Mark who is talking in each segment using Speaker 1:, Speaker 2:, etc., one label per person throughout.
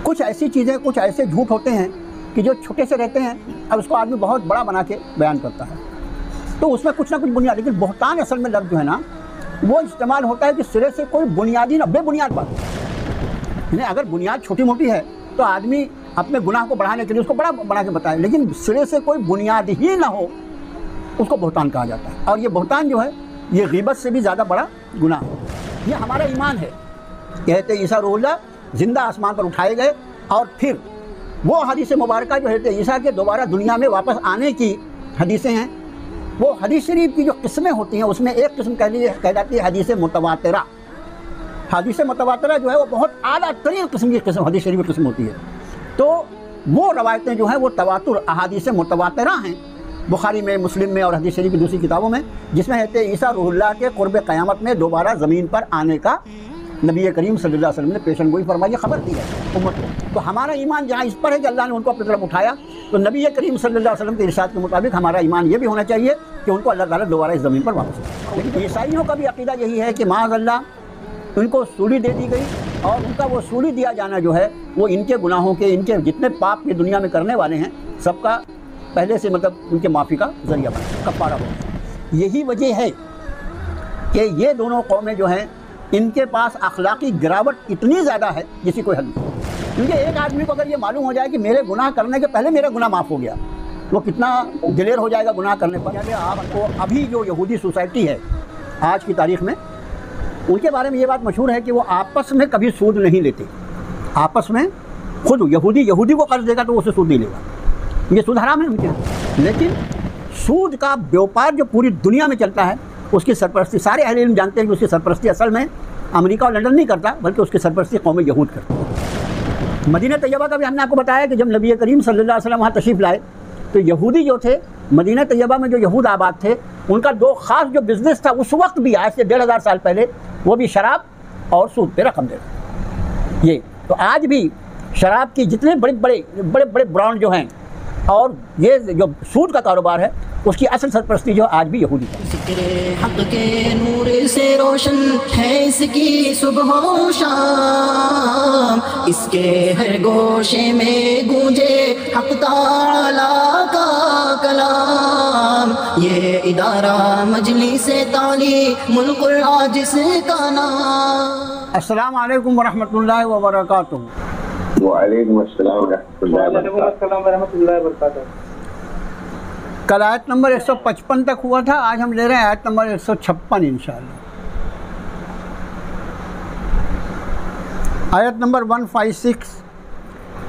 Speaker 1: कुछ ऐसी चीज़ें, कुछ ऐसे झूठ होते हैं कि जो छोटे से रहते हैं और उसको आदमी बहुत बड़ा बना के बयान करता है, तो उसमें कुछ ना कुछ बुनियाद। लेकिन बहतान असल में लफ्ज़ जो है ना, वो इस्तेमाल होता है कि सिरे से कोई बुनियादी ना, बेबुनियाद बात। यानी अगर बुनियाद छोटी मोटी है तो आदमी अपने गुनाह को बढ़ाने के लिए उसको बड़ा बना के बताए, लेकिन सिरे से कोई बुनियाद ही ना हो, उसको बहतान कहा जाता है। और ये बहतान जो है, ये ग़ीबत से भी ज़्यादा बड़ा गुनाह है। ये हमारा ईमान है। कहते ईसा रूहुल्लाह ज़िंदा आसमान पर उठाए गए और फिर वो हदीस मुबारक जो कहते ईसा के दोबारा दुनिया में वापस आने की हदीसें हैं, वो हदीस शरीफ की जो किस्में होती हैं उसमें एक किस्म कहलाती है हदीस मुतवातिरा। हदीस मुतवातिरा जो है वो बहुत आला तरीन किस्म की किस्म हदीस शरीफ की किस्म होती है। तो वो रवायतें जो हैं वो तवातुर अहादीस मुतवातिरा हैं, बुखारी में, मुस्लिम में और हदीस शरीफ की दूसरी किताबों में, जिसमें कहते हैं ईसा रूहुल्लाह के कुर्ब क़यामत में दोबारा ज़मीन पर आने का नबी करीम सल्लल्लाहु अलैहि वसल्लम ने पेशन गोई फरमाई, खबर दी है उम्मत को। तो हमारा ईमान जहाँ इस पर है कि अल्लाह ने उनको अपनी तरफ उठाया, तो नबी करीम सल्लल्लाहु अलैहि वसल्लम के इरशाद के मुताबिक हमारा ईमान ये भी होना चाहिए कि उनको अल्लाह ताला दोबारा इस ज़मीन पर वापस लाए। लेकिन ईसाइयों का भी अक़ीदा यही है कि माअज़ल्लाह उनको सूली दे दी गई और उनका वो सूली दिया जाना जो है वो इनके गुनाहों के, इनके जितने पाप की दुनिया में करने वाले हैं सबका पहले से मतलब उनके माफ़ी का ज़रिया बना, कफ़ारा हो। यही वजह है कि ये दोनों कौमें जो हैं इनके पास अखलाकी गिरावट इतनी ज़्यादा है जिसकी कोई हद नहीं। क्योंकि एक आदमी को अगर ये मालूम हो जाए कि मेरे गुनाह करने के पहले मेरा गुनाह माफ़ हो गया, वो कितना दिलेर हो जाएगा गुनाह करने पर। आपको अभी जो यहूदी सोसाइटी है आज की तारीख़ में, उनके बारे में ये बात मशहूर है कि वो आपस में कभी सूद नहीं लेते। आपस में खुद यहूदी को कर्ज देगा तो वो उसे सूद नहीं लेगा, ये सूद हराम है उनके यहाँ। लेकिन सूद का व्यापार जो पूरी दुनिया में चलता है उसकी सरपरस्ती सारे अहले इल्म जानते हैं कि उसकी सरपरस्ती असल में अमेरिका और लंदन नहीं करता, बल्कि उसकी सरपरस्ती कौम यहूद करती है। मदीना तैयबा का भी हमने आपको बताया कि जब नबी करीम सल्लल्लाहु अलैहि वसल्लम वहाँ तशरीफ़ लाए तो यहूदी जो थे मदीना तैयबा में, जो यहूद आबाद थे, उनका दो ख़ास जो बिज़नेस था उस वक्त भी, आज से 1500 साल पहले, वो भी शराब और सूद पे रकम देना। ये तो आज भी शराब की जितने बड़े ब्रांड जो हैं और ये जो सूद का कारोबार है उसकी असल सरपरस्ती जो आज भी यहूदी है।
Speaker 2: हक के नूर से रोशन है इसकी सुबह और शाम, इसके हर गोशे में गूंजे हक ताला का कलाम। ये इदारा मजलिस-ए तालीमुल आज इसका नाम।
Speaker 1: अस्सलाम वालेकुम वरहमतुल्लाहि व बरकातुहू।
Speaker 3: वालेकुम अस्सलाम वरहमतुल्लाहि वबरकातुहू।
Speaker 1: कल आयत नंबर 155 तक हुआ था, आज हम ले रहे हैं आयत नंबर 156 इंशाअल्लाह। आयत नंबर 156।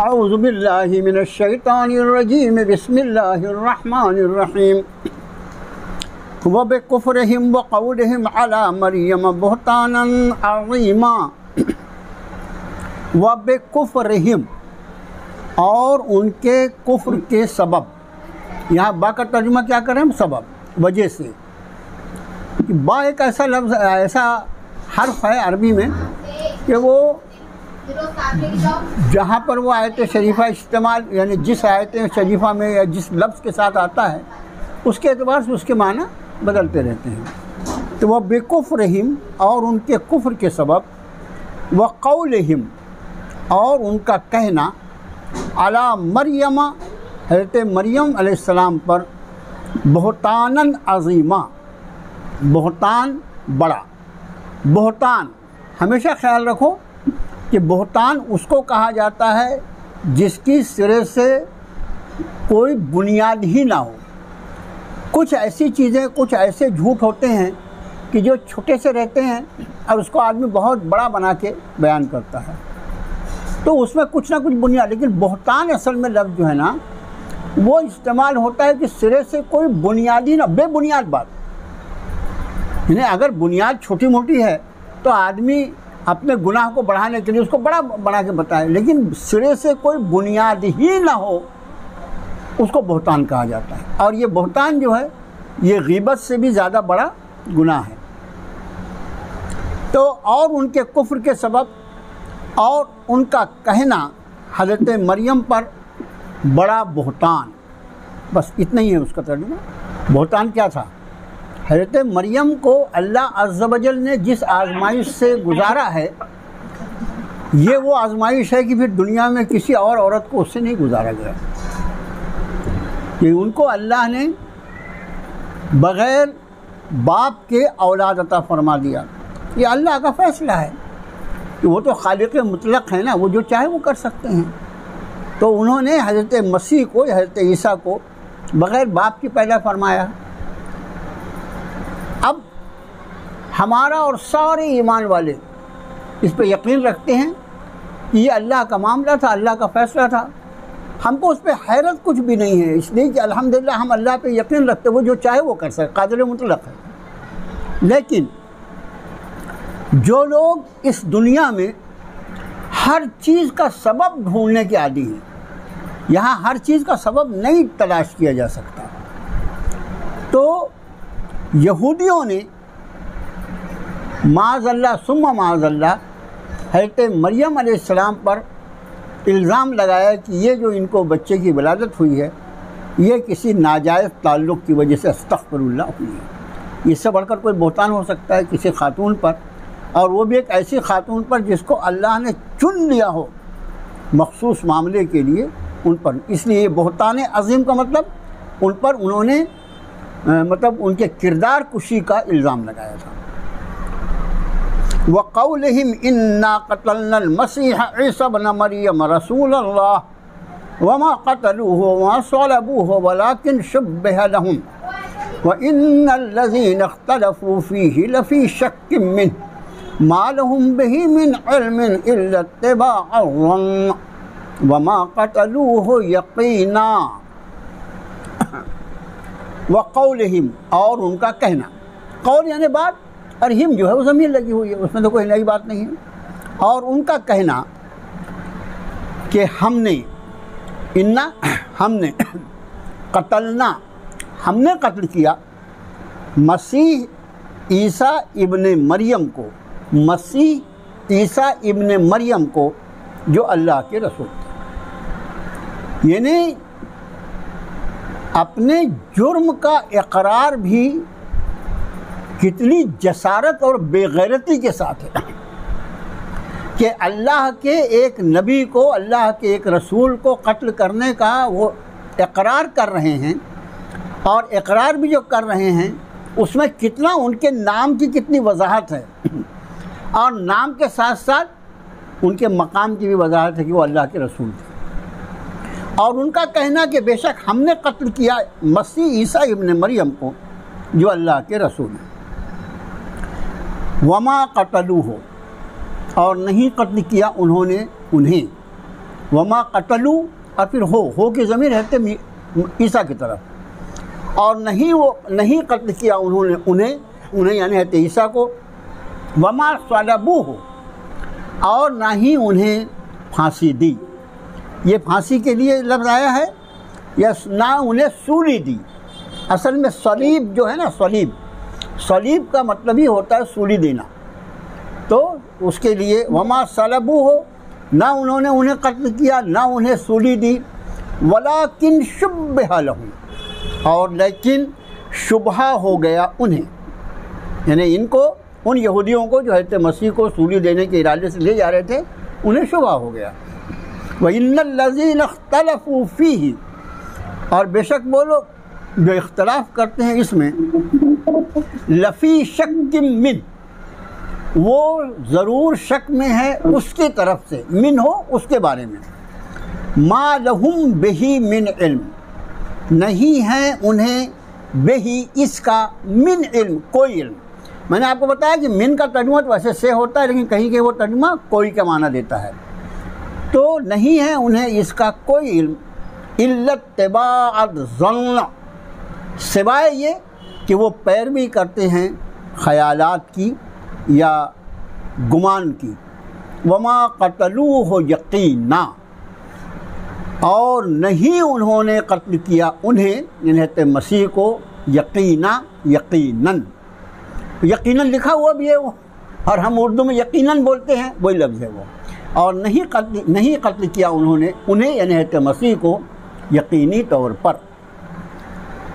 Speaker 1: औज़ु बिल्लाहि मिनश शैतानिर रजीम, बिस्मिल्लाहिर रहमानिर रहीम। व बिकुफ्रिहिम व क़ौलिहिम अला मरियम बुहतानन अज़ीमा। व बिकुफ्रिहिम, और उनके कुफ्र के सबब। यहाँ बा का तर्जुमा क्या करें हम? सबब, वजह से। बा एक ऐसा लफ्ज़, ऐसा हर्फ है अरबी में कि वो जहाँ पर वो आयत शरीफा इस्तेमाल, यानी जिस आयत शरीफा में या जिस लफ्ज़ के साथ आता है उसके एतबार से उसके माना बदलते रहते हैं। तो वह बेकुफ्रिहिम, और उनके कुफ्र के सबब, व क़ौलिहिम, और उनका कहना, अला मरियम, हज़रत मरियम अलैहिस्सलाम पर, बहतानन अज़ीमा, बहतान बड़ा। बहतान हमेशा ख्याल रखो कि बहतान उसको कहा जाता है जिसकी सिरे से कोई बुनियाद ही ना हो। कुछ ऐसी चीज़ें, कुछ ऐसे झूठ होते हैं कि जो छोटे से रहते हैं और उसको आदमी बहुत बड़ा बना के बयान करता है, तो उसमें कुछ ना कुछ बुनियाद। लेकिन बहतान असल में लफ्ज़ जो है ना, वो इस्तेमाल होता है कि सिरे से कोई बुनियादी ना, बेबुनियाद बात। यानी अगर बुनियाद छोटी मोटी है तो आदमी अपने गुनाह को बढ़ाने के लिए उसको बड़ा बना के बताए, लेकिन सिरे से कोई बुनियाद ही ना हो उसको बहतान कहा जाता है। और ये बहतान जो है ये ग़ीबत से भी ज़्यादा बड़ा गुनाह है। तो और उनके कुफ्र के सबब और उनका कहना हज़रत मरियम पर बड़ा बहतान, बस इतना ही है उसका तर्जुमा। बहतान क्या था? हज़रत मरियम को अल्लाह अज़्ज़ व जल ने जिस आज़माइश से गुजारा है ये वो आजमाइश है कि फिर दुनिया में किसी और औरत को उससे नहीं गुजारा गया, कि उनको अल्लाह ने बग़ैर बाप के औलाद अता फरमा दिया। ये अल्लाह का फ़ैसला है कि वो तो खालिक मुतलक है ना, वो जो चाहे वो कर सकते हैं। तो उन्होंने हज़रत मसीह को, हज़रत ईसा को बग़ैर बाप के पैदा फरमाया। अब हमारा और सारे ईमान वाले इस पर यकीन रखते हैं कि ये अल्लाह का मामला था, अल्लाह का फ़ैसला था। हमको उस पर हैरत कुछ भी नहीं है, इसलिए कि अल्हम्दुलिल्लाह हम अल्लाह पे यकीन रखते, वो जो चाहे वो कर सकते, कादिर मुतलक है। लेकिन जो लोग इस दुनिया में हर चीज़ का सबब ढूंढने के आदी हैं, यहाँ हर चीज़ का सबब नहीं तलाश किया जा सकता, तो यहूदियों ने माज़अल्लाह सुम्मा माज़अल्लाह हज़रत मरियम अलैहिस्सलाम पर इल्ज़ाम लगाया कि ये जो इनको बच्चे की विलादत हुई है, ये किसी नाजायज़ ताल्लुक़ की वजह से अस्तग़फ़िरुल्लाह हुई है। इससे बढ़कर कोई बहतान हो सकता है किसी खातून पर, और वो भी एक ऐसी खातून पर जिसको अल्लाह ने चुन लिया हो मख़सूस मामले के लिए, उन पर। इसलिए बहतान अज़ीम का मतलब उन पर उन्होंने मतलब उनके किरदार कुशी का इल्ज़ाम लगाया था। वक़ौलिहिम इन्ना क़तलनल मसीह ईसा इब्न मरियम रसूलल्लाह वमा क़तलूहु वमा सलबूहु वलाकिन शुब्बिह लहुम व इन्नल्लज़ीना इख्तलफ़ू फ़ीहि लफ़ी शक्किन मिन्हु मा लहुम बिही मिन इल्मिन इल्ला इत्तिबाअ वमा क़तलूहु यक़ीना। वक़ौलिहिम, और उनका कहना, कौल यानी बात, और हिम जो है वो ज़मीर लगी हुई है, उसमें तो कोई नई बात नहीं है। और उनका कहना कि हमने, इन्ना हमने, कतलना हमने कत्ल किया, मसीह ईसा इब्ने मरियम को, मसीह ईसा इब्ने मरियम को जो अल्लाह के रसूल थे। यानी अपने जुर्म का इकरार भी कितनी जसारत और बेगैरती के साथ है कि अल्लाह के एक नबी को, अल्लाह के एक रसूल को कत्ल करने का वो इकरार कर रहे हैं। और इकरार भी जो कर रहे हैं उसमें कितना उनके नाम की कितनी वजाहत है, और नाम के साथ साथ उनके मकाम की भी वजाहत है कि वो अल्लाह के रसूल थे। और उनका कहना कि बेशक हमने कत्ल किया मसीह ईसा इब्ने मरियम को जो अल्लाह के रसूल हैं। वमा क़तलूहु, और नहीं कत्ल किया उन्होंने उन्हें। वमा क़तलू, और फिर हो की ज़मीर है ईसा की तरफ, और नहीं कत्ल किया उन्होंने उन्हें यानी है ईसा को। वमा सलबूहु, और ना ही उन्हें फांसी दी। ये फांसी के लिए लफ्ज़ आया है, या ना उन्हें सूली दी। असल में सलीब जो है ना, सलीब का मतलब ही होता है सूली देना। तो उसके लिए वमा सलबूहु, ना उन्होंने उन्हें कत्ल किया, ना उन्हें सूली दी। वलाकिन शुब्बिह लहुम, और लेकिन शुबहा हो गया उन्हें, यानी इनको, उन यहूदियों को जो हज़रत मसीह को सूली देने के इरादे से ले जा रहे थे, उन्हें शुबहा हो गया। व इन्नल्लज़ीना इख्तलफ़ू फ़ीहि, और बेशक वो लोग जो इख्तलाफ करते हैं इसमें, लफ़ी शक्किन मिन, वो ज़रूर शक में है उसकी तरफ से, मिन हो उसके बारे में। मा लहुम बिही मिन इल्म, नहीं है उन्हें बिही इसका, मिन इल्म कोई इल्म। मैंने आपको बताया कि मिन का तर्जुमा तो वैसे से होता है, लेकिन कहीं के वो तर्जुमा कोई का माना देता है। तो नहीं है उन्हें इसका कोई इल्म, इल्ला इत्तिबाअ ज़न्न, सिवाय ये कि वो पैरवी करते हैं ख़यालात की या गुमान की। वमा क़तलूहु यक़ीना, और नहीं उन्होंने कत्ल किया उन्हें, यानी मसीह को, यकीनन लिखा हुआ भी है वो, और हम उर्दू में यकीनन बोलते हैं, वही लफ्ज़ है वो। और नहीं कत्ल किया उन्होंने उन्हें, यानी मसीह को, यकीनी तौर पर।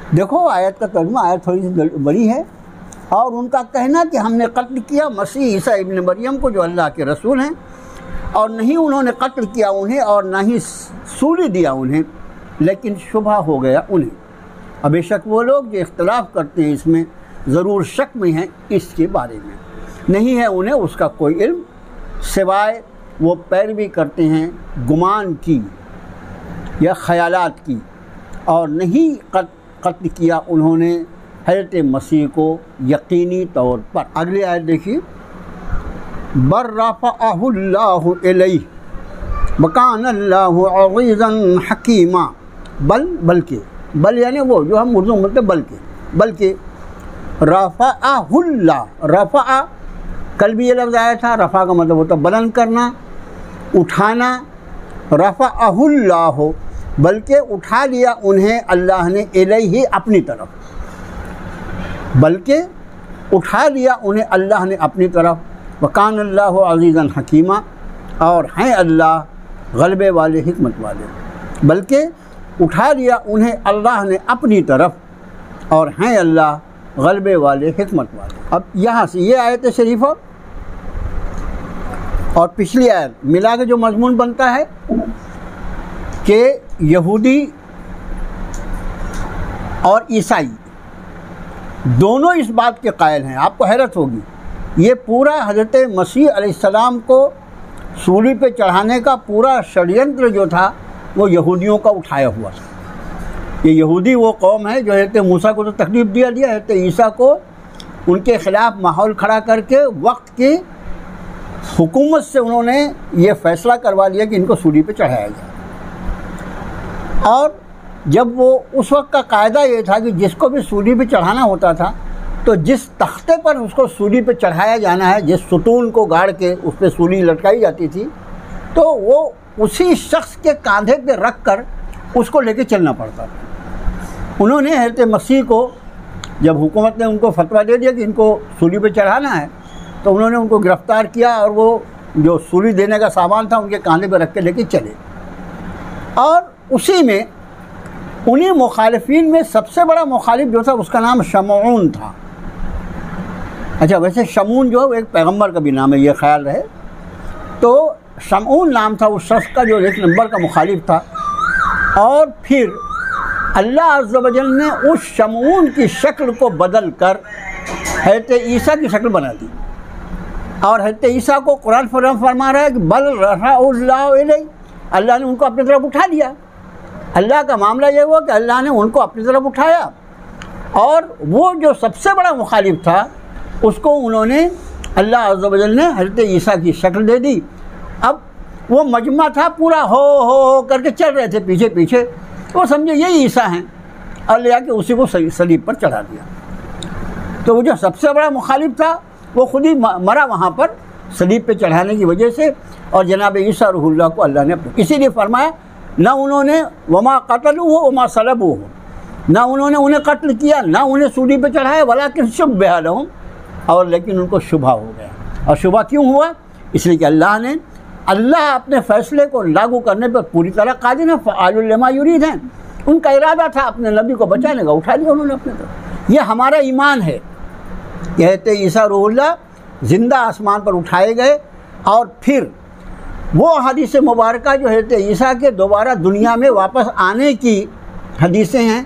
Speaker 1: देखो आयत का तर्जुमा, आयत थोड़ी सी बड़ी है। और उनका कहना कि हमने कत्ल किया मसीह ईसा इब्न मरियम को जो अल्लाह के रसूल हैं, और नहीं उन्होंने कत्ल किया उन्हें और ना ही सूली दिया उन्हें, लेकिन शुबा हो गया उन्हें। अब बेशक वो लोग जो इख्तलाफ करते हैं इसमें ज़रूर शक में हैं इसके बारे में, नहीं है उन्हें उसका कोई इल्म, सिवाय वो पैरवी करते हैं गुमान की या ख़यालात की, और नहीं कत्ल किया उन्होंने हज़रत मसीह को यकीनी तौर पर। अगली आयत देखिए, बर रफ़अहुल्लाहु इलैहि व कानल्लाहु अज़ीज़न हकीमा। बल्कि बल यानी वो जो हम उर्दू में बोलते बल्कि रफ़अहुल्लाह, रफ़अ कल भी ये लफ्ज़ आया था, रफ़ा का मतलब होता बुलंद करना, उठाना। रफ़अहुल्लाह बल्कि उठा लिया उन्हें अल्लाह ने इलैहि अपनी तरफ, बल्कि उठा लिया उन्हें अल्लाह ने अपनी तरफ। व कानल्लाहु अज़ीज़न हकीमा, और हैं अल्लाह गलबे वाले हिकमत वाले। बल्कि उठा लिया उन्हें अल्लाह ने अपनी तरफ, और हैं अल्लाह गलबे वाले हिकमत वाले। अब यहाँ से ये आयत शरीफ़ और पिछली आयत मिला के जो मजमून बनता है कि यहूदी और ईसाई दोनों इस बात के कायल हैं। आपको हैरत होगी, ये पूरा हज़रत मसीह अलैहिस्सलाम को सूली पे चढ़ाने का पूरा षड्यंत्र जो था वो यहूदियों का उठाया हुआ था। ये यहूदी वो कौम है जो हज़रत मूसा को तो तकलीफ़ दिया हज़रत ईसा को उनके ख़िलाफ़ माहौल खड़ा करके वक्त की हुकूमत से उन्होंने ये फ़ैसला करवा लिया कि इनको सूली पे चढ़ाया जाए। और जब वो उस वक्त का कायदा ये था कि जिसको भी सूली पे चढ़ाना होता था तो जिस तख्ते पर उसको सूली पे चढ़ाया जाना है, जिस सुतून को गाड़ के उस पर सूली लटकाई जाती थी, तो वो उसी शख्स के कांधे पे रख कर उसको लेके चलना पड़ता था। उन्होंने हज़रत मसीह को जब हुकूमत ने उनको फतवा दे दिया कि इनको सूली पे चढ़ाना है, तो उन्होंने उनको गिरफ़्तार किया और वो जो सूली देने का सामान था उनके कांधे पे रख के लेके चले। और उसी में उन्हीं मुखालिफिन में सबसे बड़ा मुखालिफ जो था उसका नाम शमऊन था। अच्छा, वैसे शमून जो है वो एक पैगंबर का भी नाम है, ये ख्याल रहे। तो शमऊन नाम था उस शख्स का जो एक नंबर का मुखालिफ था। और फिर अल्लाह अज़्ज़ व जल ने उस शमऊन की शक्ल को बदल कर हज़रत ईसा की शक्ल बना दी। और हज़रत ईसा को कुरान फरमा रहा है कि बल रफ़अहुल्लाहु इलैहि, अल्लाह ने उनको अपनी तरफ उठा लिया। अल्लाह का मामला ये हुआ कि अल्लाह ने उनको अपनी तरफ उठाया, और वो जो सबसे बड़ा मुखालिफ था उसको उन्होंने अल्लाह अज़्ज़ व जल ने हज़रत ईसा की शक्ल दे दी। अब वो मजमा था पूरा हो करके चल रहे थे पीछे पीछे, वो समझे यही ईसा हैं, और ले आके उसी को सलीब पर चढ़ा दिया। तो वो जो सबसे बड़ा मुखालिफ था वो खुद ही मरा वहाँ पर सलीब पे चढ़ाने की वजह से, और जनाब ईसा रूहुल्लाह को अल्लाह ने इसीलिए फरमाया ना उन्होंने वमा क़तलूहु वमा सलबूहु, ना उन्होंने उन्हें कत्ल किया ना उन्हें सूली पे चढ़ाया, वलाकिन शुब्बिहा लहुम, और लेकिन उनको शुबा हो गया। और शुबा क्यों हुआ? इसलिए कि अल्लाह अपने फ़ैसले को लागू करने पर पूरी तरह कादिर है, फ़आलुल लिमा युरीद हैं। उनका इरादा था अपने नबी को बचाने का, उठा लिया उन्होंने अपने तरफ। ये हमारा ईमान है। कहते ईसा रूहुल्लाह ज़िंदा आसमान पर उठाए गए, और फिर वो हदीस मुबारक जो हज़रत ईसा के दोबारा दुनिया में वापस आने की हदीसें हैं,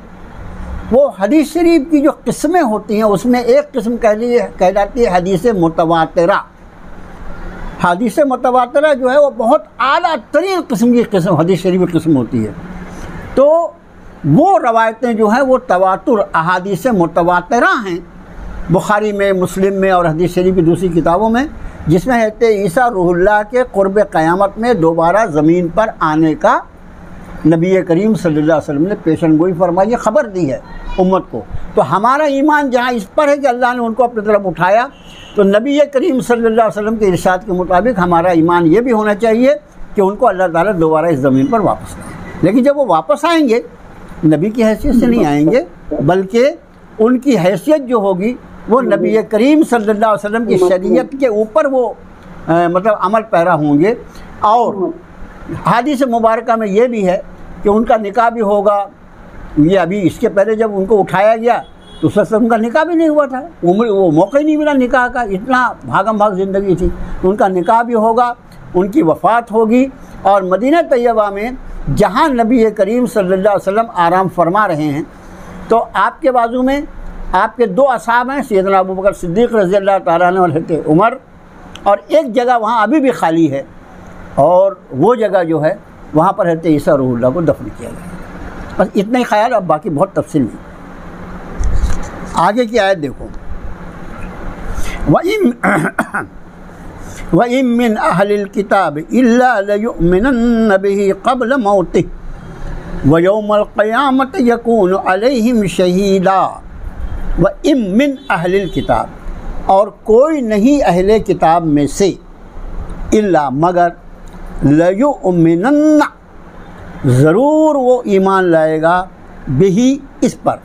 Speaker 1: वो हदीस शरीफ की जो किस्में होती हैं उसमें एक किस्म कहलाती है हदीस मुतवातिरा। हदीस मुतवातिरा जो है वो बहुत आला तरीन किस्म की किस्म हदीस शरीफ की किस्म होती है। तो वो रवायतें जो हैं वो तवातुर अहादीस मुतवातिरा हैं, बुखारी में, मुस्लिम में और हदीस शरीफ की दूसरी किताबों में, जिसमें हज़रत ईसा रूहुल्लाह के क़ुर्ब क़यामत में दोबारा ज़मीन पर आने का नबी करीम सल्लल्लाहु अलैहि वसल्लम ने पेशन गोई फरमाई, ख़बर दी है उम्मत को। तो हमारा ईमान जहाँ इस पर है कि अल्लाह ने उनको अपनी तरफ उठाया, तो नबी करीम सल्लल्लाहु अलैहि वसल्लम के इरशाद के मुताबिक हमारा ईमान ये भी होना चाहिए कि उनको अल्लाह ताला दोबारा इस ज़मीन पर वापस लाए। लेकिन जब वो वापस आएंगे नबी की हैसियत से नहीं आएंगे, बल्कि उनकी हैसियत जो होगी वो नबी करीम सल्लल्लाहु अलैहि वसल्लम की शरीयत के ऊपर वो मतलब अमल पैरा होंगे। और हदीस मुबारका में ये भी है कि उनका निकाह भी होगा। ये अभी इसके पहले जब उनको उठाया गया तो उस वक्त उनका निकाह भी नहीं हुआ था, वो मौका ही नहीं मिला निकाह का, इतना भागम भाग ज़िंदगी थी। तो उनका निकाह भी होगा उनकी वफ़ात होगी और मदीना तैयबा में जहाँ नबी करीम सल्लल्लाहु अलैहि वसल्लम आराम फरमा रहे हैं, तो आपके बाजू में आपके दो असहाब हैं, सैयदना अबू बकर सिद्दीक़ रज़ियल्लाहु ताला अन्हु और हज़रत उमर, और एक जगह वहाँ अभी भी खाली है, और वो जगह जो है वहाँ पर हज़रत ईसा रूहुल्लाह को दफन किया गया। बस इतना ही ख्याल, अब बाकी बहुत तफसील नहीं। आगे की आयत देखो, व इम मिन अहलिल किताब इल्ला लयुमिनन्न बिही क़ब्ल मौतिही व यौमल क़यामत यकूनु अलैहिम शहीदा। व इम मिन अहलिल किताब, और कोई नहीं अहले किताब में से, इल्ला मगर, लयुमिनन्न ज़रूर वो ईमान लाएगा, बिही इस पर,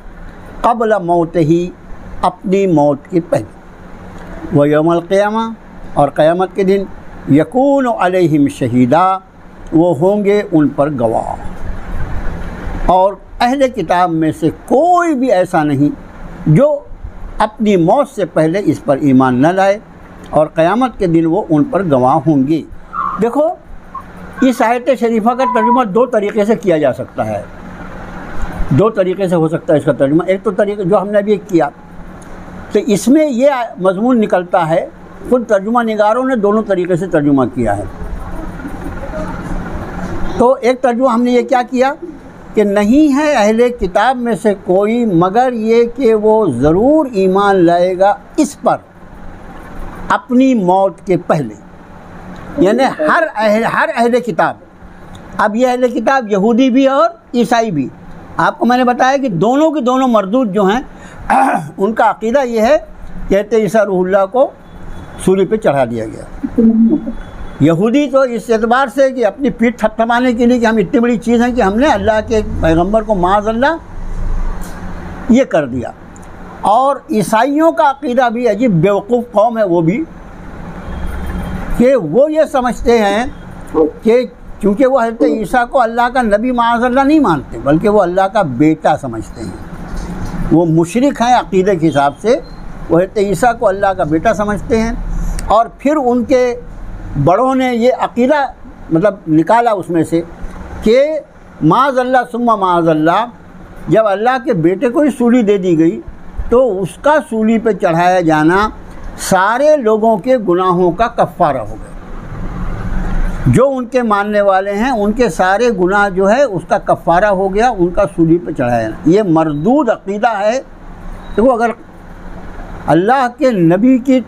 Speaker 1: क़ब्ल मौतिही अपनी मौत के पहले, व यौमल क़यामा और क़यामत के दिन, यकून अलैहिम शहीदा वो होंगे उन पर गवाह। और अहले किताब में से कोई भी ऐसा नहीं जो अपनी मौत से पहले इस पर ईमान न लाए, और क़यामत के दिन वो उन पर गवाह होंगे। देखो, इस आयत शरीफा का तर्जुमा दो तरीक़े से किया जा सकता है, दो तरीक़े से हो सकता है इसका तर्जुमा। एक तो तरीक़ा जो हमने अभी किया, तो इसमें ये मज़मून निकलता है, खुद तर्जुमा निगारों ने दोनों तरीक़े से तर्जुमा किया है। तो एक तर्जुमा हमने ये क्या किया कि नहीं है अहले किताब में से कोई मगर ये कि वो ज़रूर ईमान लाएगा इस पर अपनी मौत के पहले, यानी हर अहले किताब। अब ये अहले किताब यहूदी भी और ईसाई भी, आपको मैंने बताया कि दोनों के दोनों मरदूद जो हैं उनका अक़ीदा ये है, कहते ईसा रूहुल्लाह को सूली पे चढ़ा दिया गया। यहूदी तो इस एतबार से कि अपनी पीठ थपथपाने के लिए कि हम इतनी बड़ी चीज़ हैं कि हमने अल्लाह के पैगंबर को माज़अल्लाह ये कर दिया। और ईसाइयों का अक़ीदा भी अजीब बेवकूफ़ कौम है वो भी, कि वो ये समझते हैं कि क्योंकि वो हज़रत ईसा को अल्लाह का नबी माज़अल्लाह नहीं मानते, बल्कि वो अल्लाह का बेटा समझते हैं। वो मुशरिक हैं अक़ीदे के हिसाब से, वो हज़रत ईसा को अल्लाह का बेटा समझते हैं। और फिर उनके बड़ों ने ये अक़ीदा मतलब निकाला उसमें से कि माज़अल्लाह सुम्मा माज़अल्लाह, जब अल्लाह के बेटे को ही सूली दे दी गई तो उसका सूली पे चढ़ाया जाना सारे लोगों के गुनाहों का कफ़ारा हो गया। जो उनके मानने वाले हैं उनके सारे गुनाह जो है उसका कफ़ारा हो गया, उनका सूली पे चढ़ाया जाना। ये मरदूद अक़ीदा है। देखो, अगर अल्लाह के नबी की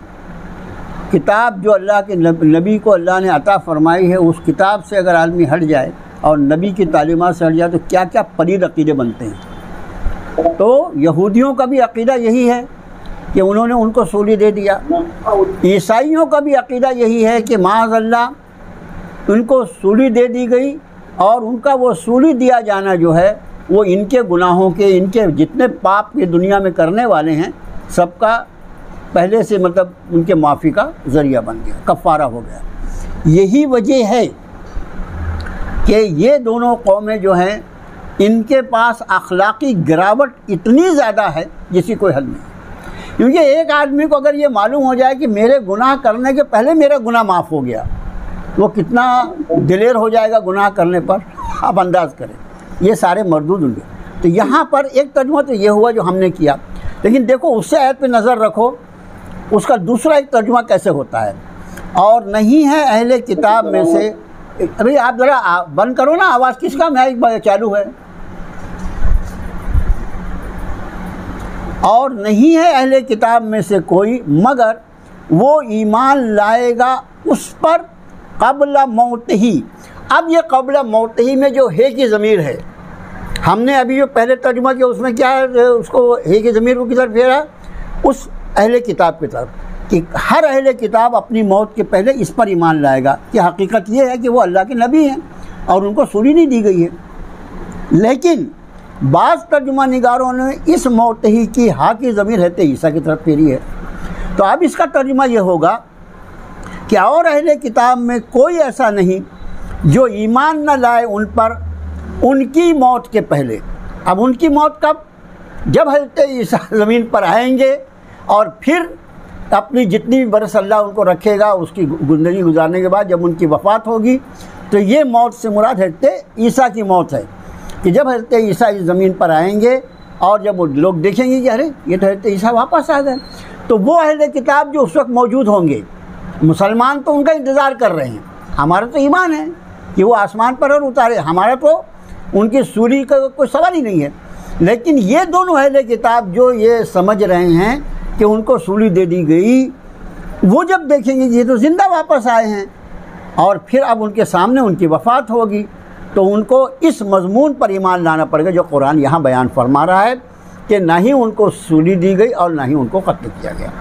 Speaker 1: किताब जो अल्लाह के नबी को अल्लाह ने अता फ़रमाई है, उस किताब से अगर आदमी हट जाए और नबी की तालीमात से हट जाए तो क्या क्या पलीद अक़ीदे बनते हैं। तो यहूदियों का भी अक़ीदा यही है कि उन्होंने उनको सूली दे दिया। ईसाइयों का भी अक़ीदा यही है कि माज़अल्लाह उनको सूली दे दी गई, और उनका वो सूली दिया जाना जो है वो इनके गुनाहों के, इनके जितने पाप ये दुनिया में करने वाले हैं सबका पहले से मतलब उनके माफ़ी का ज़रिया बन गया, कफ़ारा हो गया। यही वजह है कि ये दोनों कौमें जो हैं इनके पास अखलाक़ी गिरावट इतनी ज़्यादा है जिसकी कोई हद नहीं। क्योंकि एक आदमी को अगर ये मालूम हो जाए कि मेरे गुनाह करने के पहले मेरा गुनाह माफ़ हो गया, वो कितना दिलेर हो जाएगा गुनाह करने पर, आप अंदाज़ करें। ये सारे मरदूद होंगे। तो यहाँ पर एक तर्जुमा तो ये हुआ जो हमने किया, लेकिन देखो उससे आयत पे नज़र रखो, उसका दूसरा एक तर्जुमा कैसे होता है। और नहीं है अहले किताब में से, अभी आप ज़रा बंद करो ना आवाज़, किसका मैच चालू है। और नहीं है अहले किताब में से कोई मगर वो ईमान लाएगा उस पर क़ब्ल मौतिही। अब ये क़ब्ल मौतिही में जो है की ज़मीर है, हमने अभी जो पहले तर्जुमा किया उसमें क्या है, उसको है की ज़मीर को किधर फेरा, उस अहले किताब की तरफ, कि हर अहले किताब अपनी मौत के पहले इस पर ईमान लाएगा कि हकीकत ये है कि वो अल्लाह के नबी हैं और उनको सूली नहीं दी गई है। लेकिन बाज़ तर्जुमा निगारों ने इस मौतिही की हा की ज़मीर रहते ईसा की तरफ फेरी है। तो अब इसका तर्जुमा ये होगा कि और अहले किताब में कोई ऐसा नहीं जो ईमान न लाए उन पर उनकी मौत के पहले। अब उनकी मौत कब, जब हज़रत ईसा ज़मीन पर आएंगे और फिर अपनी जितनी भी बरस अल्लाह उनको रखेगा, उसकी ज़िंदगी गुजारने के बाद जब उनकी वफ़ात होगी तो ये मौत से मुराद हज़रत ईसा की मौत है कि जब हज़रत ईसा इस ज़मीन पर आएंगे और जब वो लोग देखेंगे कि अरे ये तो हज़रत ईसा वापस आ गए, तो वो अहले किताब जो उस वक्त मौजूद होंगे, मुसलमान तो उनका इंतज़ार कर रहे हैं, हमारा तो ईमान है कि वो आसमान पर और उतारे, हमारा तो उनकी सूली का कोई सवाल ही नहीं है। लेकिन ये दोनों अहले किताब जो ये समझ रहे हैं कि उनको सूली दे दी गई, वो जब देखेंगे कि ये तो ज़िंदा वापस आए हैं और फिर अब उनके सामने उनकी वफ़ात होगी, तो उनको इस मज़मून पर ईमान लाना पड़ेगा जो कुरान यहाँ बयान फरमा रहा है कि ना ही उनको सूली दी गई और ना ही उनको कत्ल किया गया।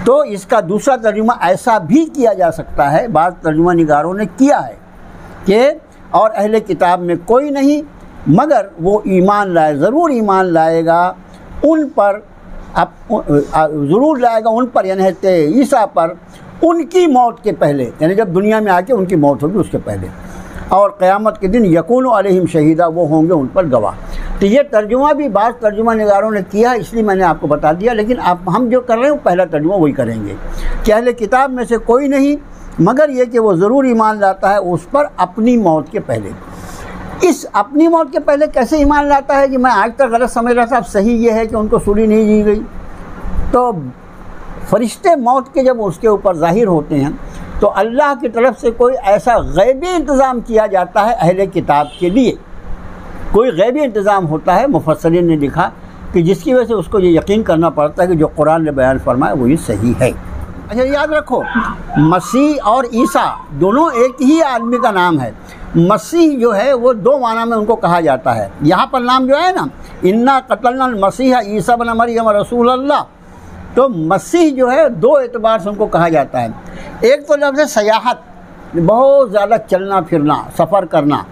Speaker 1: तो इसका दूसरा तर्जुमा ऐसा भी किया जा सकता है, बाज़ तर्जुमा निगारों ने किया है कि और अहले किताब में कोई नहीं मगर वो ईमान लाए, ज़रूर ईमान लाएगा उन पर, ज़रूर लाएगा उन पर यानी ईसा पर उनकी मौत के पहले, यानी जब दुनिया में आके उनकी मौत होगी उसके पहले, और क़यामत के दिन यकूनु अलैहिम शहीदा, वो होंगे उन पर गवाह। तो ये तर्जुमा भी बाज़ तर्जुमा निगारों ने किया, इसलिए मैंने आपको बता दिया। लेकिन आप हम जो कर रहे हैं वो पहला तर्जुमा वही करेंगे कि अहले किताब में से कोई नहीं मगर ये कि वो ज़रूर ईमान लाता है उस पर अपनी मौत के पहले। इस अपनी मौत के पहले कैसे ईमान लाता है कि मैं आज तक गलत समझ रहा था, अब सही ये है कि उनको सूली नहीं दी गई। तो फरिश्ते मौत के जब उसके ऊपर ज़ाहिर होते हैं तो अल्लाह की तरफ से कोई ऐसा गैबी इंतज़ाम किया जाता है अहले किताब के लिए, कोई गैबी इंतज़ाम होता है, मुफस्सरीन ने लिखा कि जिसकी वजह से उसको ये यकीन करना पड़ता है कि जो कुरान ने बयान फरमाया वही सही है। अच्छा याद रखो, मसीह और ईसा दोनों एक ही आदमी का नाम है। मसीह जो है वो दो माना में उनको कहा जाता है। यहाँ पर नाम जो है ना, इन्ना क़तलना मसीह ईसा बन मरियम रसूल अल्लाह, तो मसीह जो है दो एतबार से उनको कहा जाता है। एक तो लफ्ज़ सयाहत, बहुत ज़्यादा चलना फिरना, सफ़र करना,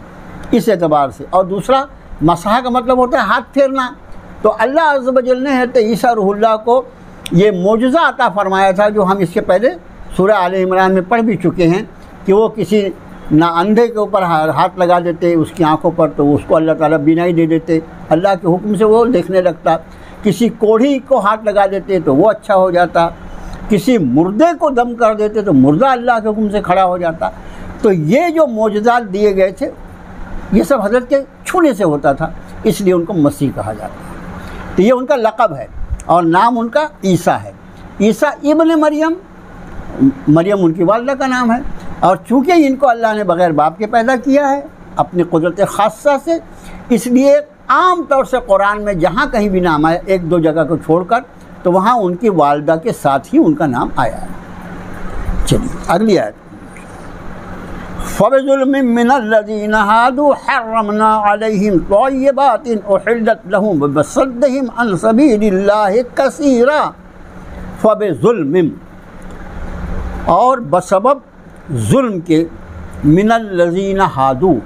Speaker 1: इस एतबार से, और दूसरा मसाह का मतलब होता है हाथ फेरना। तो अल्लाह अज़्ज़ व जल ने हज़रत ईसा रूहुल्लाह को ये मोजज़ा अता फ़रमाया था जो हम इसके पहले सूरह आले इमरान में पढ़ भी चुके हैं कि वो किसी ना अंधे के ऊपर हाथ लगा देते उसकी आंखों पर तो उसको अल्लाह ताला बीनाई दे देते, अल्लाह के हुक्म से वो देखने लगता। किसी कोढ़ी को हाथ लगा देते तो वो अच्छा हो जाता, किसी मुर्दे को दम कर देते तो मुर्दा अल्लाह के हुक्म से खड़ा हो जाता। तो ये जो मोजज़ात दिए गए थे ये सब हज़रत के छूने से होता था, इसलिए उनको मसीह कहा जाता है। तो ये उनका लक़ब है और नाम उनका ईसा है। ईसा इब्न मरियम, मरियम उनकी वालिदा का नाम है। और चूँकि इनको अल्लाह ने बग़ैर बाप के पैदा किया है अपनी कुदरत ख़ासा से, इसलिए आम तौर से कुरान में जहाँ कहीं भी नाम आया, एक दो जगह को छोड़कर, तो वहाँ उनकी वालिदा के साथ ही उनका नाम आया है। चलिए अगली आयत, फ़बिज़ुल्मिन मिनल्लज़ीना हादू हर्रमना अलैहिम तय्यबातिन उहिल्लत लहुम वबसद्दिहिम अन सबीलिल्लाहि कसीरा। फ़बिज़ुल्मिन, और बसबब जुल्म के, मिनल्लज़ीना हादू,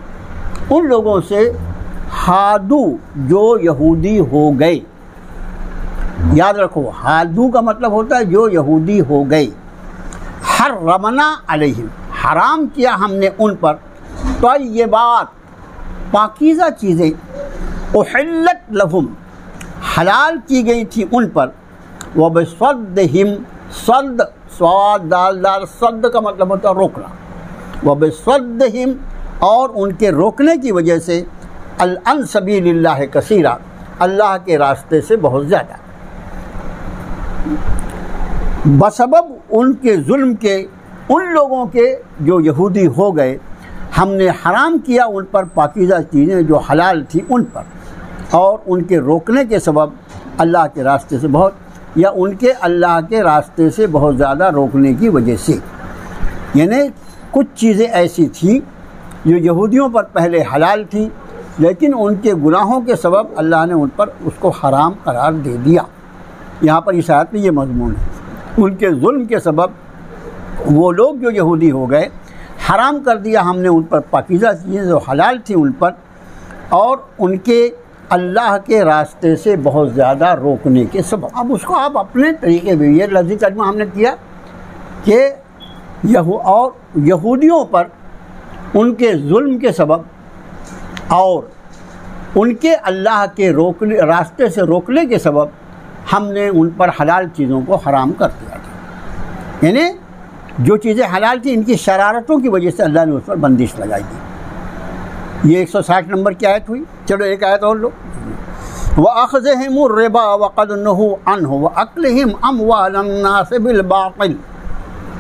Speaker 1: उन लोगों से, हादू जो यहूदी हो गए। याद रखो, हादू का मतलब होता है जो यहूदी हो गए। हर्रमना अलैहिम, हराम किया हमने उन पर, तय्यबात, पाकीज़ा चीज़ें, उहिल्लत लहुम, हलाल की गई थी उन पर, वबसद्दिहिम, सद्द, स्वाद दाल दाल, सद्द का मतलब होता है रोकना, वबसद्दिहिम, और उनके रोकने की वजह से, अन सबीलिल्लाहि कसीरा, अल्लाह के रास्ते से बहुत ज़्यादा। बसबब उनके जुल्म के, उन लोगों के जो यहूदी हो गए, हमने हराम किया उन पर पाकीज़ा चीज़ें जो हलाल थी उन पर, और उनके रोकने के सबब अल्लाह के रास्ते से बहुत, या उनके अल्लाह के रास्ते से बहुत ज़्यादा रोकने की वजह से। यानी कुछ चीज़ें ऐसी थी जो यहूदियों पर पहले हलाल थी लेकिन उनके गुनाहों के सबब अल्लाह ने उन पर उसको हराम करार दे दिया। यहाँ पर इस आयत में ये मज़मून है, उनके जुल्म के सबब वो लोग जो यहूदी हो गए, हराम कर दिया हमने उन पर पाकीज़ा चीज़ें जो हलाल थी उन पर, और उनके अल्लाह के रास्ते से बहुत ज़्यादा रोकने के सबब। अब उसको आप अपने तरीके भी, ये लफ्ज़ी तर्जुमा हमने किया कि और यहूदियों पर उनके जुल्म के सबब और उनके अल्लाह के रोकने, रास्ते से रोकने के सबब हमने उन पर हलाल चीज़ों को हराम कर दिया था। यानी जो चीज़ें हलाल थी इनकी शरारतों की वजह से अल्लाह ने उस पर बंदिश लगाई दी। ये 160 नंबर की आयत हुई। चलो एक आयत और लो। व अख़ज़हिमुर रिबा व क़द नहू अन्हु व अक्लिहिम अमवालन नास बिल बातिल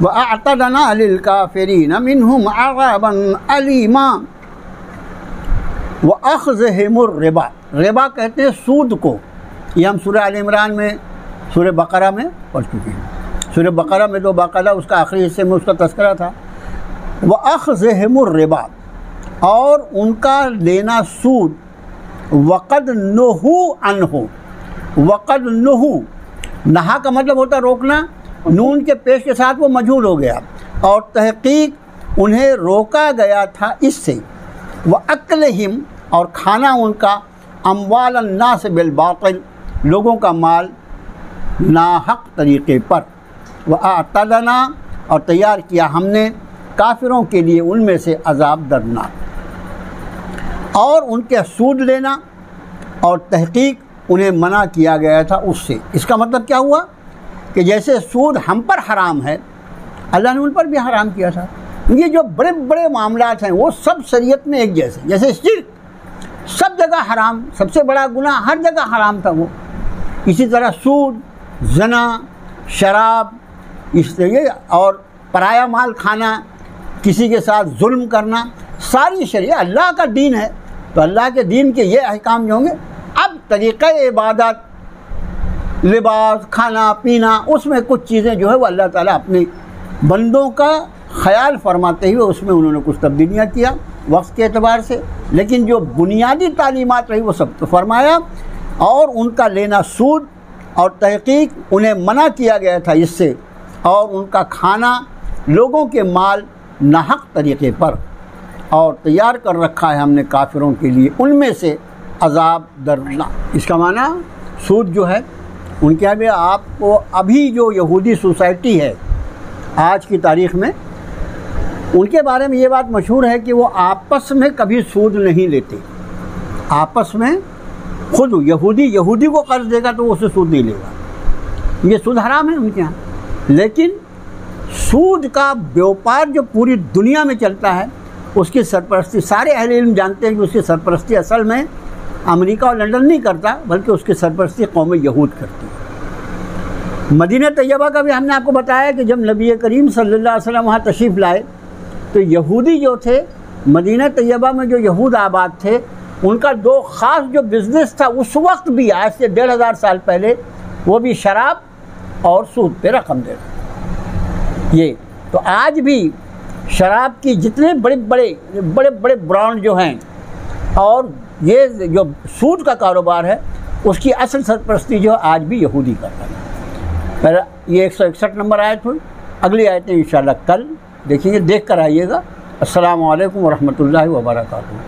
Speaker 1: व अअतदना लिल काफ़िरीन मिनहुम अज़ाबन अलीमा। व अख़ज़हिमुर रिबा, रिबा कहते हैं सूद को। ये हम सूरह आल इमरान में, सूरह बकरा में पढ़ चुके हैं। सूरह बकरा में तो बाकायदा उसका आखिरी हिस्से में उसका तज़किरा था। व अख़ज़हिमुर रिबा, और उनका लेना सूद। वक़द नहू अन्हु, वक़द नहू, नहा का मतलब होता है रोकना, नून के पेश के साथ वो मजहूल हो गया। और तहक़ीक़ उन्हें रोका गया था इससे। व अक्लहिम, और खाना उनका, अम्वाल अन्नास बिल बातिल, लोगों का माल नाहक तरीक़े पर। व अअतदना, और तैयार किया हमने काफिरों के लिए उनमें से अज़ाब दर्दनाक। और उनके सूद लेना और तहक़ीक़ उन्हें मना किया गया था उससे। इसका मतलब क्या हुआ कि जैसे सूद हम पर हराम है, अल्लाह ने उन पर भी हराम किया था। ये जो बड़े बड़े मामलात हैं वो सब शरीयत में एक जैसे, जैसे शिर्क सब जगह हराम, सबसे बड़ा गुनाह हर जगह हराम था वो। इसी तरह सूद, ज़ना, शराब, इसलिए और पराया माल खाना, किसी के साथ जुल्म करना, सारी शरीयत अल्लाह का दीन है। तो अल्लाह के दीन के ये अहकाम जो होंगे। अब तरीक़ा इबादत, लिबास, खाना पीना, उसमें कुछ चीज़ें जो है वो अल्लाह ताला अपने बंदों का ख्याल फरमाते हुए उसमें उन्होंने कुछ तब्दीलियाँ किया वक्त के एतबार से, लेकिन जो बुनियादी तालीमात रही वो सब तो फरमाया। और उनका लेना सूद और तहक़ीक़ उन्हें मना किया गया था इससे। और उनका खाना लोगों के माल नाहक तरीक़े पर, और तैयार कर रखा है हमने काफिरों के लिए उनमें से अज़ाब दर्दनाक। इसका माना सूद जो है उनके यहाँ भी आपको अभी जो यहूदी सोसाइटी है आज की तारीख़ में, उनके बारे में ये बात मशहूर है कि वो आपस में कभी सूद नहीं लेते। आपस में खुद यहूदी को कर्ज देगा तो वो उससे सूद नहीं लेगा, ये सूद हराम है उनके यहाँ। लेकिन सूद का व्यापार जो पूरी दुनिया में चलता है उसकी सरपरस्ती सारे अहले इल्म जानते हैं कि उसकी सरपरस्ती असल में अमेरिका और लंदन नहीं करता, बल्कि उसकी सरपरस्ती कौम यहूद करती है। मदीना तैयबा का भी हमने आपको बताया कि जब नबी करीम सल्लल्लाहु अलैहि वसल्लम वहाँ तशरीफ़ लाए तो यहूदी जो थे मदीना तैयबा में, जो यहूद आबाद थे, उनका दो ख़ास जो बिज़नेस था उस वक्त भी, आज से 1500 साल पहले, वो भी शराब और सूद पे रकम देना। ये तो आज भी शराब की जितने बड़े बड़े ब्रांड जो हैं और ये जो सूद का कारोबार है उसकी असल सरपरस्ती जो आज भी यहूदी करता है। पर ये 161 नंबर आयत हुई। अगली आयतें इंशाल्लाह कल देखेंगे, देख कर आइएगा। अस्सलामु अलैकुम व रहमतुल्लाहि व बरकातुहू।